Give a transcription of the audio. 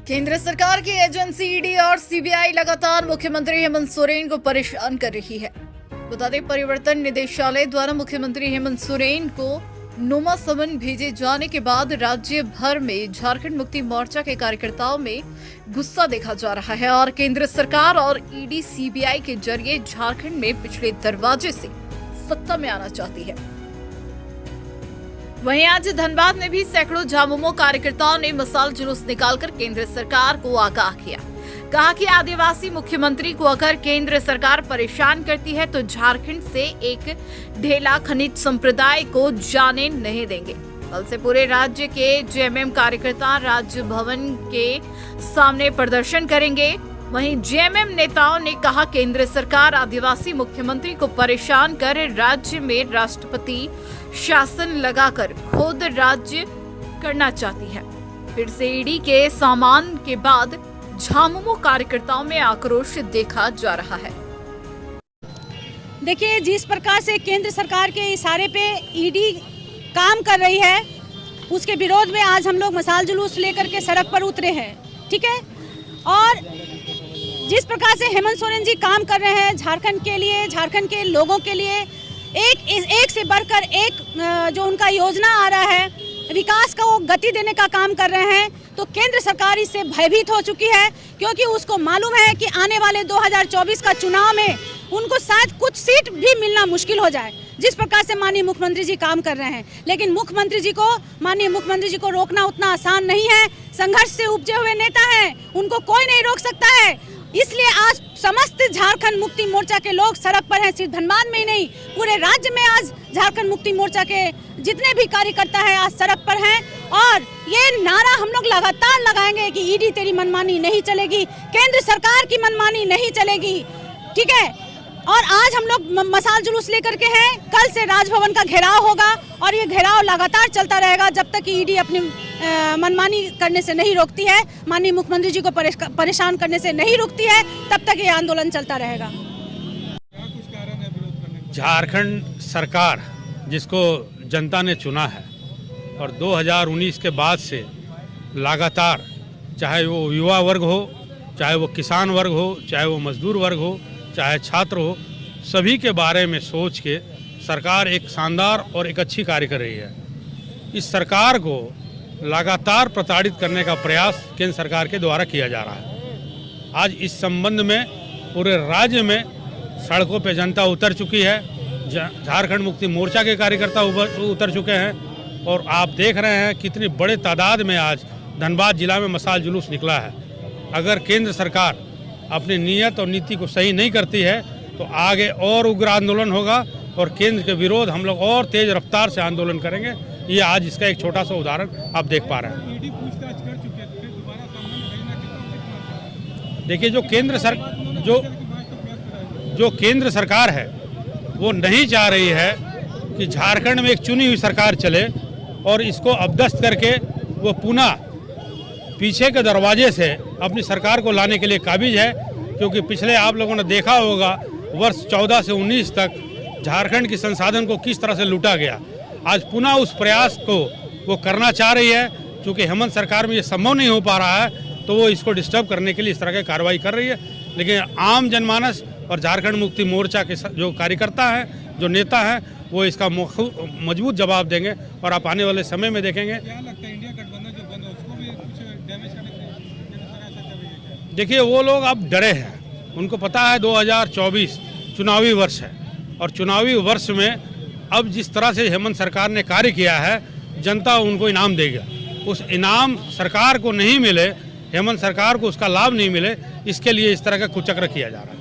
केंद्र सरकार की एजेंसी ईडी और सीबीआई लगातार मुख्यमंत्री हेमंत सोरेन को परेशान कर रही है। बता दें, परिवर्तन निदेशालय द्वारा मुख्यमंत्री हेमंत सोरेन को नोमा समन भेजे जाने के बाद राज्य भर में झारखंड मुक्ति मोर्चा के कार्यकर्ताओं में गुस्सा देखा जा रहा है और केंद्र सरकार और ईडी सीबीआई के जरिए झारखंड में पिछले दरवाजे से सत्ता में आना चाहती है। वहीं आज धनबाद में भी सैकड़ों झामुमो कार्यकर्ताओं ने मसाल जुलूस निकालकर केंद्र सरकार को आगाह किया। कहा कि आदिवासी मुख्यमंत्री को अगर केंद्र सरकार परेशान करती है तो झारखंड से एक ढेला खनिज संप्रदाय को जाने नहीं देंगे। कल से पूरे राज्य के जेएमएम कार्यकर्ता राजभवन के सामने प्रदर्शन करेंगे। वहीं जेएमएम नेताओं ने कहा केंद्र सरकार आदिवासी मुख्यमंत्री को परेशान कर राज्य में राष्ट्रपति शासन लगाकर खुद राज्य करना चाहती है। फिर से ईडी के सामान के बाद झामुमो कार्यकर्ताओं में आक्रोश देखा जा रहा है। देखिए, जिस प्रकार से केंद्र सरकार के इशारे पे ईडी काम कर रही है, उसके विरोध में आज हम लोग मसाल जुलूस लेकर के सड़क पर उतरे हैं। ठीक है, और जिस प्रकार से हेमंत सोरेन जी काम कर रहे हैं झारखंड के लिए, झारखंड के लोगों के लिए, एक से बढ़कर एक जो उनका योजना आ रहा है, विकास का वो गति देने का काम कर रहे हैं, तो केंद्र सरकार इससे भयभीत हो चुकी है, क्योंकि उसको मालूम है कि आने वाले 2024 का चुनाव में उनको शायद कुछ सीट भी मिलना मुश्किल हो जाए। जिस प्रकार से माननीय मुख्यमंत्री जी काम कर रहे हैं, लेकिन माननीय मुख्यमंत्री जी को रोकना उतना आसान नहीं है। संघर्ष से उपजे हुए नेता हैं, उनको कोई नहीं रोक सकता है। इसलिए आज समस्त झारखंड मुक्ति मोर्चा के लोग सड़क पर हैं। सिर्फ धनबाद में ही नहीं, पूरे राज्य में आज झारखंड मुक्ति मोर्चा के जितने भी कार्यकर्ता हैं आज सड़क पर हैं, और ये नारा हम लोग लगातार लगाएंगे कि ईडी तेरी मनमानी नहीं चलेगी, केंद्र सरकार की मनमानी नहीं चलेगी। ठीक है, और आज हम लोग मसाल जुलूस लेकर के हैं। कल से राजभवन का घेराव होगा और ये घेराव लगातार चलता रहेगा जब तक ईडी अपनी मनमानी करने से नहीं रोकती है, माननीय मुख्यमंत्री जी को परेशान करने से नहीं रोकती है, तब तक ये आंदोलन चलता रहेगा। झारखंड सरकार जिसको जनता ने चुना है और 2019 के बाद से लगातार, चाहे वो युवा वर्ग हो, चाहे वो किसान वर्ग हो, चाहे वो मजदूर वर्ग हो, चाहे छात्र हो, सभी के बारे में सोच के सरकार एक शानदार और एक अच्छी कार्य कर रही है। इस सरकार को लगातार प्रताड़ित करने का प्रयास केंद्र सरकार के द्वारा किया जा रहा है। आज इस संबंध में पूरे राज्य में सड़कों पर जनता उतर चुकी है। झारखंड मुक्ति मोर्चा के कार्यकर्ता उतर चुके हैं और आप देख रहे हैं कितनी बड़े तादाद में आज धनबाद जिला में मसाल जुलूस निकला है। अगर केंद्र सरकार अपनी नीयत और नीति को सही नहीं करती है तो आगे और उग्र आंदोलन होगा और केंद्र के विरोध हम लोग और तेज रफ्तार से आंदोलन करेंगे। ये आज इसका एक छोटा सा उदाहरण आप देख पा रहे हैं। देखिए, जो केंद्र सरकार है वो नहीं चाह रही है कि झारखंड में एक चुनी हुई सरकार चले और इसको अपदस्थ करके वो पुनः पीछे के दरवाजे से अपनी सरकार को लाने के लिए काबिज है। क्योंकि पिछले आप लोगों ने देखा होगा वर्ष 14 से 19 तक झारखंड के संसाधन को किस तरह से लूटा गया। आज पुनः उस प्रयास को वो करना चाह रही है। क्योंकि हेमंत सरकार में ये संभव नहीं हो पा रहा है तो वो इसको डिस्टर्ब करने के लिए इस तरह की कार्रवाई कर रही है। लेकिन आम जनमानस और झारखंड मुक्ति मोर्चा के जो कार्यकर्ता हैं, जो नेता हैं, वो इसका मजबूत जवाब देंगे और आप आने वाले समय में देखेंगे। क्या लगता है इंडिया गठबंधन जो बंद है उसको भी कुछ डैमेज करने के? देखिए, वो लोग अब डरे हैं। उनको पता है 2024 चुनावी वर्ष है और चुनावी वर्ष में अब जिस तरह से हेमंत सरकार ने कार्य किया है, जनता उनको इनाम देगा। उस इनाम सरकार को नहीं मिले, हेमंत सरकार को उसका लाभ नहीं मिले, इसके लिए इस तरह का कुचक्र किया जा रहा है।